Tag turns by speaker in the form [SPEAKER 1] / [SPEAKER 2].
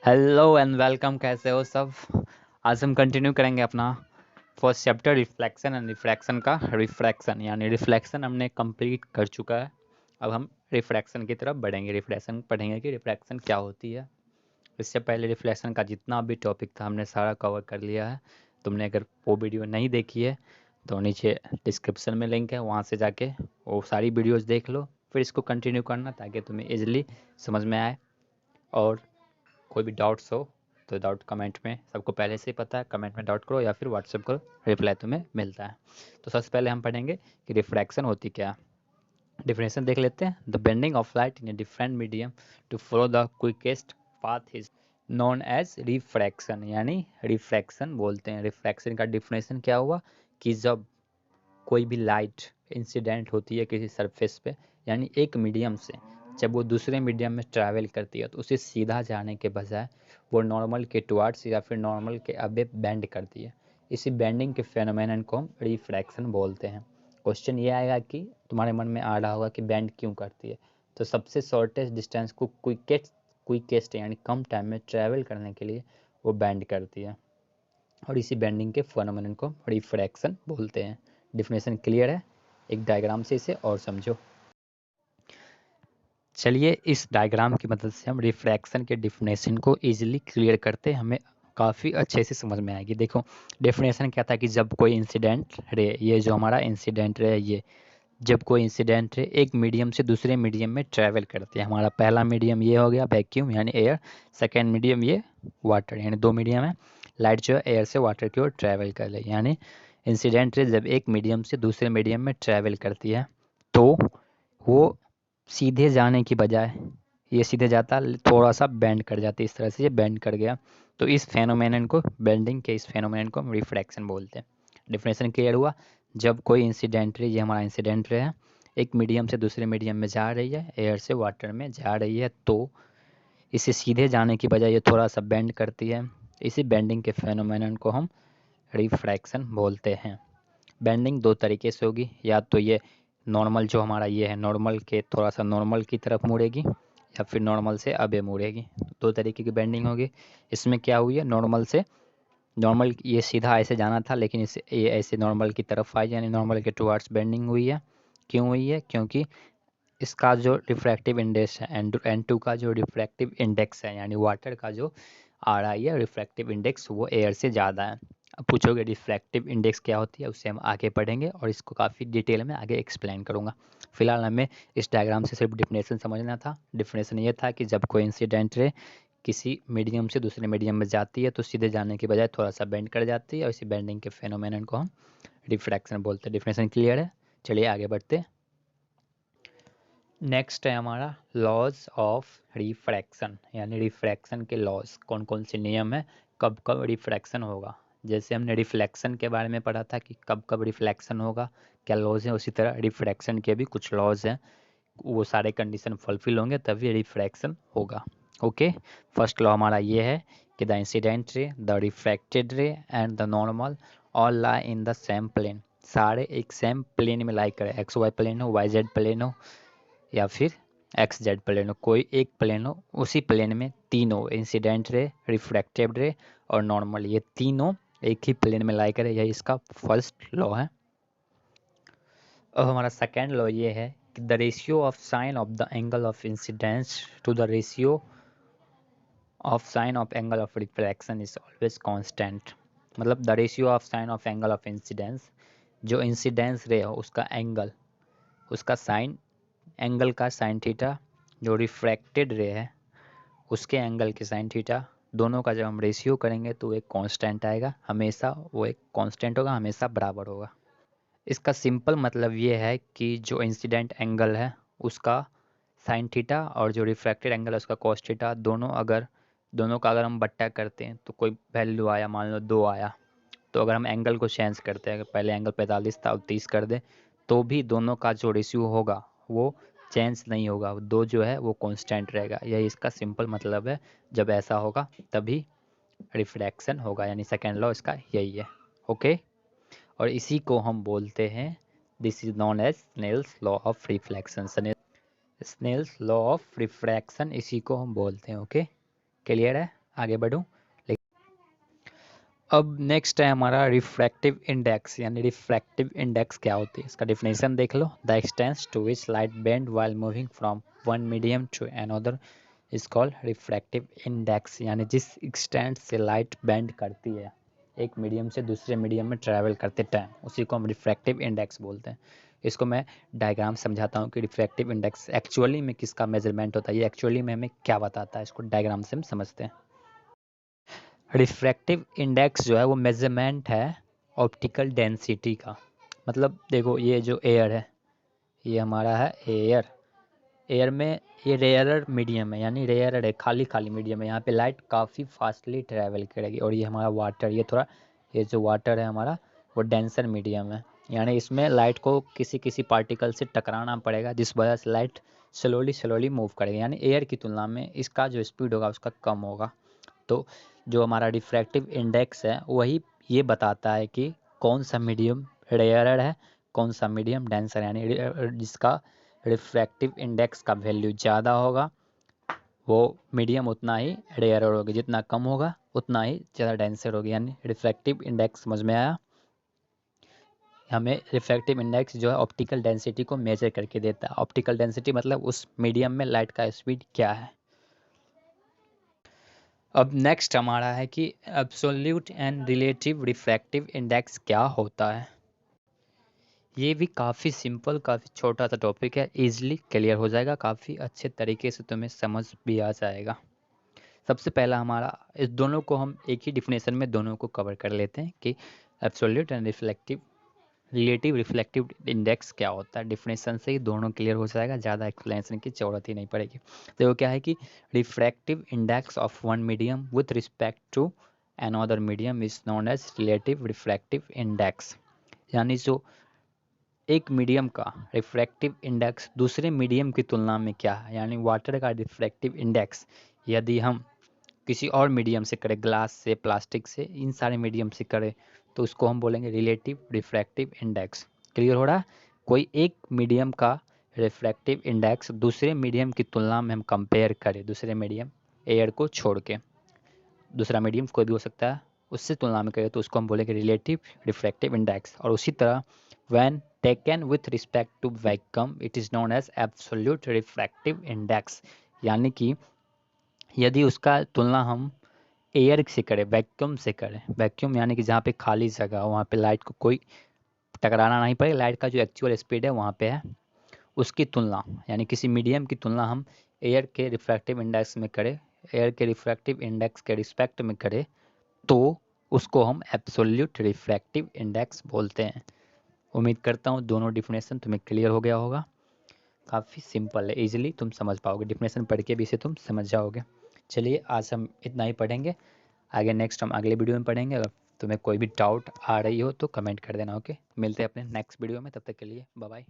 [SPEAKER 1] Hello and welcome. कैसे हो सब? आज हम कंटिन्यू करेंगे अपना first chapter reflection and refraction का। रिफ्रैक्शन यानी रिफ्लेक्शन हमने कंप्लीट कर चुका है। अब हम रिफ्रैक्शन की तरफ बढ़ेंगे। रिफ्लेक्शन पढ़ेंगे कि रिफ्रैक्शन क्या होती है। इससे पहले रिफ्लेक्शन का जितना भी टॉपिक था हमने सारा कवर कर लिया है। तुमने अगर वो वीडियो नहीं देखी है तो नीचे डिस्क्रिप्शन में लिंक है, वहाँ से जाके वो सारी वीडियोज़ देख लो, फिर इसको कंटिन्यू करना ताकि तुम्हें ईजिली समझ में आए। और कोई भी डाउट्स हो तो डाउट कमेंट में, सबको पहले से ही पता है, कमेंट में डाउट करो या फिर व्हाट्सएप करो, रिप्लाई तुम्हें मिलता है। तो सबसे पहले हम पढ़ेंगे कि रिफ्रैक्शन होती क्या। डिफिनेशन देख लेते हैं। The bending of light in a different medium to follow the quickest path is known as refraction, यानी रिफ्रैक्शन बोलते हैं। रिफ्रैक्शन का डिफिनेशन क्या हुआ कि जब कोई भी लाइट इंसिडेंट होती है किसी सरफेस पे, यानी एक मीडियम से जब वो दूसरे मीडियम में ट्रैवल करती है तो उसे सीधा जाने के बजाय वो नॉर्मल के टुवार्ड्स या फिर नॉर्मल के अबे बेंड करती है। इसी बेंडिंग के फेनोमेनन को हम रिफ्रैक्शन बोलते हैं। क्वेश्चन ये आएगा कि तुम्हारे मन में आ रहा होगा कि बेंड क्यों करती है। तो सबसे शॉर्टेस्ट डिस्टेंस को क्विकेस्ट यानी कम टाइम में ट्रैवल करने के लिए वो बेंड करती है, और इसी बेंडिंग के फेनोमेनन को रिफ्रैक्शन बोलते हैं। डिफिनेशन क्लियर है? एक डायग्राम से इसे और समझो। चलिए इस डायग्राम की मदद से हम रिफ्रैक्शन के डिफिनेशन को इजीली क्लियर करते हैं, हमें काफ़ी अच्छे से समझ में आएगी। देखो डेफिनेशन क्या था कि जब कोई इंसिडेंट रे, ये जो हमारा इंसिडेंट रे, ये जब कोई इंसिडेंट रे एक मीडियम से दूसरे मीडियम में ट्रैवल करते हैं। हमारा पहला मीडियम ये हो गया वैक्यूम यानी एयर, सेकेंड मीडियम ये वाटर, यानी दो मीडियम है। लाइट जो है एयर से वाटर की ओर ट्रैवल कर ले, यानी इंसिडेंट रे जब एक मीडियम से दूसरे मीडियम में ट्रैवल करती है तो वो सीधे जाने की बजाय ये सीधे जाता, थोड़ा सा बेंड कर जाती है, इस तरह से ये बेंड कर गया। तो इस फेनोमेनन को, बेंडिंग के इस फेनोमेनन को हम रिफ्रैक्शन बोलते हैं। डिफिनेशन क्लियर हुआ? जब कोई इंसिडेंट रे, ये हमारा इंसिडेंट रे है, एक मीडियम से दूसरे मीडियम में जा रही है, एयर से वाटर में जा रही है, तो इसे सीधे जाने की बजाय ये थोड़ा सा बेंड करती है। इसी बेंडिंग के फेनोमेनन को हम रिफ्रैक्शन बोलते हैं। बेंडिंग दो तरीके से होगी, या तो ये नॉर्मल जो हमारा ये है नॉर्मल के थोड़ा सा नॉर्मल की तरफ मुड़ेगी, या फिर नॉर्मल से अबे मुड़ेगी। दो तरीके की बेंडिंग होगी। इसमें क्या हुई है, नॉर्मल से, नॉर्मल ये सीधा ऐसे जाना था लेकिन इसे ये ऐसे नॉर्मल की तरफ आई, यानी नॉर्मल के टुवार्ड्स बेंडिंग हुई है। क्यों हुई है? क्योंकि इसका जो रिफ्रैक्टिव इंडेक्स है, एन टू का जो रिफ्रैक्टिव इंडेक्स है, यानी वाटर का जो आ रहा है रिफ्रैक्टिव इंडेक्स, वो एयर से ज़्यादा है। अब पूछोगे रिफ्रैक्टिव इंडेक्स क्या होती है, उससे हम आगे पढ़ेंगे और इसको काफ़ी डिटेल में आगे एक्सप्लेन करूँगा। फिलहाल हमें इस डायग्राम से सिर्फ डिफिनेशन समझना था। डिफिनेशन ये था कि जब कोई इंसिडेंट रे किसी मीडियम से दूसरे मीडियम में जाती है तो सीधे जाने के बजाय थोड़ा सा बेंड कर जाती है, और इसी बेंडिंग के फेनोमेनन को हम रिफ्रैक्शन बोलते हैं। डिफिनेशन क्लियर है? चलिए आगे बढ़ते हैं। नेक्स्ट है हमारा लॉज ऑफ रिफ्रैक्शन, यानी रिफ्रैक्शन के लॉज, कौन कौन से नियम है, कब कब रिफ्रैक्शन होगा। जैसे हमने रिफ्लेक्शन के बारे में पढ़ा था कि कब कब रिफ्लेक्शन होगा, क्या लॉज हैं, उसी तरह रिफ्रैक्शन के भी कुछ लॉज हैं। वो सारे कंडीशन फुलफिल होंगे तभी रिफ्रैक्शन होगा। ओके, फर्स्ट लॉ हमारा ये है कि the incident ray, the refracted ray and the normal all lie in the same plane. सारे एक सेम प्लेन में लाई करें, एक्स वाई प्लेन हो, वाई जेड प्लेन हो, या फिर एक्स जेड प्लेन हो, कोई एक प्लेन हो, उसी प्लेन में तीनों इंसिडेंट रे, रिफ्रैक्टिव रे और नॉर्मल, ये तीनों एक ही प्लेन में लाई करें। यही इसका फर्स्ट लॉ है। और हमारा सेकेंड लॉ ये है कि the ratio of sine of the angle of incidence to the ratio of sine of angle of refraction is always constant. मतलब the ratio of sine of angle of incidence, जो incidence ray हो उसका angle, उसका sine, angle का sine theta, जो refracted ray है उसके angle के साइन थीटा, दोनों का जब हम रेशियो करेंगे तो एक कांस्टेंट आएगा हमेशा, वो एक कांस्टेंट होगा, हमेशा बराबर होगा। इसका सिंपल मतलब ये है कि जो इंसिडेंट एंगल है उसका साइन थीटा और जो रिफ्रैक्टेड एंगल है उसका कॉस थीटा, दोनों का अगर हम बट्टा करते हैं तो कोई वैल्यू आया, मान लो 2 आया, तो अगर हम एंगल को चेंज करते हैं, पहले एंगल 45 था अब 30 कर दें, तो भी दोनों का जो रेशियो होगा वो चेंज नहीं होगा, दो जो है वो कांस्टेंट रहेगा। यही इसका सिंपल मतलब है। जब ऐसा होगा तभी रिफ्रैक्शन होगा, यानी सेकेंड लॉ इसका यही है। ओके, और इसी को हम बोलते हैं, this is known as Snell's law of reflection. Snell's law of refraction इसी को हम बोलते हैं। ओके, क्लियर है? आगे बढ़ूँ। अब नेक्स्ट है हमारा रिफ्रैक्टिव इंडेक्स, यानी रिफ्रैक्टिव इंडेक्स क्या होती है, इसका डिफिनेशन देख लो। The extent to which light bend while moving from one medium to another is called refractive index, यानी जिस एक्सटेंट से लाइट बेंड करती है एक मीडियम से दूसरे मीडियम में ट्रैवल करते टाइम, उसी को हम रिफ्रैक्टिव इंडेक्स बोलते हैं। इसको मैं डायग्राम समझाता हूँ कि रिफ्रैक्टिव इंडेक्स एक्चुअली में किसका मेजरमेंट होता है, ये एक्चुअली में हमें क्या बताता है, इसको डायग्राम से हम समझते हैं। रिफ्रैक्टिव इंडेक्स जो है वो मेजरमेंट है ऑप्टिकल डेंसिटी का। मतलब देखो ये जो एयर है, ये हमारा है एयर। एयर में ये रेयरर मीडियम है, यानी रेयरर है, खाली खाली मीडियम है, यहाँ पे लाइट काफ़ी फास्टली ट्रैवल करेगी। और ये हमारा वाटर, ये थोड़ा, ये जो वाटर है हमारा वो डेंसर मीडियम है, यानी इसमें लाइट को किसी किसी पार्टिकल से टकराना पड़ेगा, जिस वजह से लाइट स्लोली स्लोली मूव करेगी, यानी एयर की तुलना में इसका जो स्पीड होगा उसका कम होगा। तो जो हमारा रिफ्रैक्टिव इंडेक्स है वही ये बताता है कि कौन सा मीडियम रेयरर है, कौन सा मीडियम डेंसर, यानी जिसका रिफ्रैक्टिव इंडेक्स का वैल्यू ज़्यादा होगा वो मीडियम उतना ही रेयरर होगी, जितना कम होगा उतना ही ज़्यादा डेंसर होगी। यानी रिफ्रैक्टिव इंडेक्स समझ में आया। हमें रिफ्रैक्टिव इंडेक्स जो है ऑप्टिकल डेंसिटी को मेजर करके देता है। ऑप्टिकल डेंसिटी मतलब उस मीडियम में लाइट का स्पीड क्या है। अब नेक्स्ट हमारा है कि absolute and relative refractive index क्या होता है। ये भी काफ़ी सिंपल, काफ़ी छोटा सा टॉपिक है, इजीली क्लियर हो जाएगा, काफ़ी अच्छे तरीके से तुम्हें समझ भी आ जाएगा। सबसे पहला हमारा, इस दोनों को हम एक ही डिफिनेशन में दोनों को कवर कर लेते हैं कि absolute and relative reflective index क्या होता है। डिफिनेशन से ही दोनों क्लियर हो जाएगा, ज़्यादा एक्सप्लेनेशन की ज़रूरत ही नहीं पड़ेगी। देखो क्या है कि refractive index of one medium with respect to another medium is known as relative refractive index, यानी जो एक मीडियम का रिफ्रैक्टिव इंडेक्स दूसरे मीडियम की तुलना में क्या है, यानी वाटर का रिफ्रैक्टिव इंडेक्स यदि हम किसी और मीडियम से करें, ग्लास से, प्लास्टिक से, इन सारे मीडियम से करें, तो उसको हम बोलेंगे रिलेटिव रिफ्रैक्टिव इंडेक्स। क्लियर हो रहा है। कोई एक मीडियम का रिफ्रैक्टिव इंडेक्स दूसरे मीडियम की तुलना में हम कंपेयर करें, दूसरे मीडियम एयर को छोड़ के, दूसरा मीडियम कोई भी हो सकता है, उससे तुलना में करें तो उसको हम बोलेंगे रिलेटिव रिफ्रैक्टिव इंडेक्स। और उसी तरह when taken with respect to vacuum it is known as absolute refractive index, यानी कि यदि उसका तुलना हम एयर से करें, वैक्यूम से करें, वैक्यूम यानी कि जहाँ पे खाली जगह हो, वहाँ पे लाइट को कोई टकराना नहीं पड़े, लाइट का जो एक्चुअल स्पीड है वहाँ पे है, उसकी तुलना, यानी किसी मीडियम की तुलना हम एयर के रिफ्रैक्टिव इंडेक्स में करें, एयर के रिफ्रैक्टिव इंडेक्स के रिस्पेक्ट में करें, तो उसको हम एब्सोल्यूट रिफ्रैक्टिव इंडेक्स बोलते हैं। उम्मीद करता हूँ दोनों डिफिनेशन तुम्हें क्लियर हो गया होगा। काफ़ी सिंपल है, इजीली तुम समझ पाओगे, डिफिनेशन पढ़ के भी इसे तुम समझ जाओगे। चलिए आज हम इतना ही पढ़ेंगे, आगे नेक्स्ट हम अगले वीडियो में पढ़ेंगे। अगर तुम्हें कोई भी डाउट आ रही हो तो कमेंट कर देना। ओके, मिलते हैं अपने नेक्स्ट वीडियो में, तब तक के लिए बाय बाय।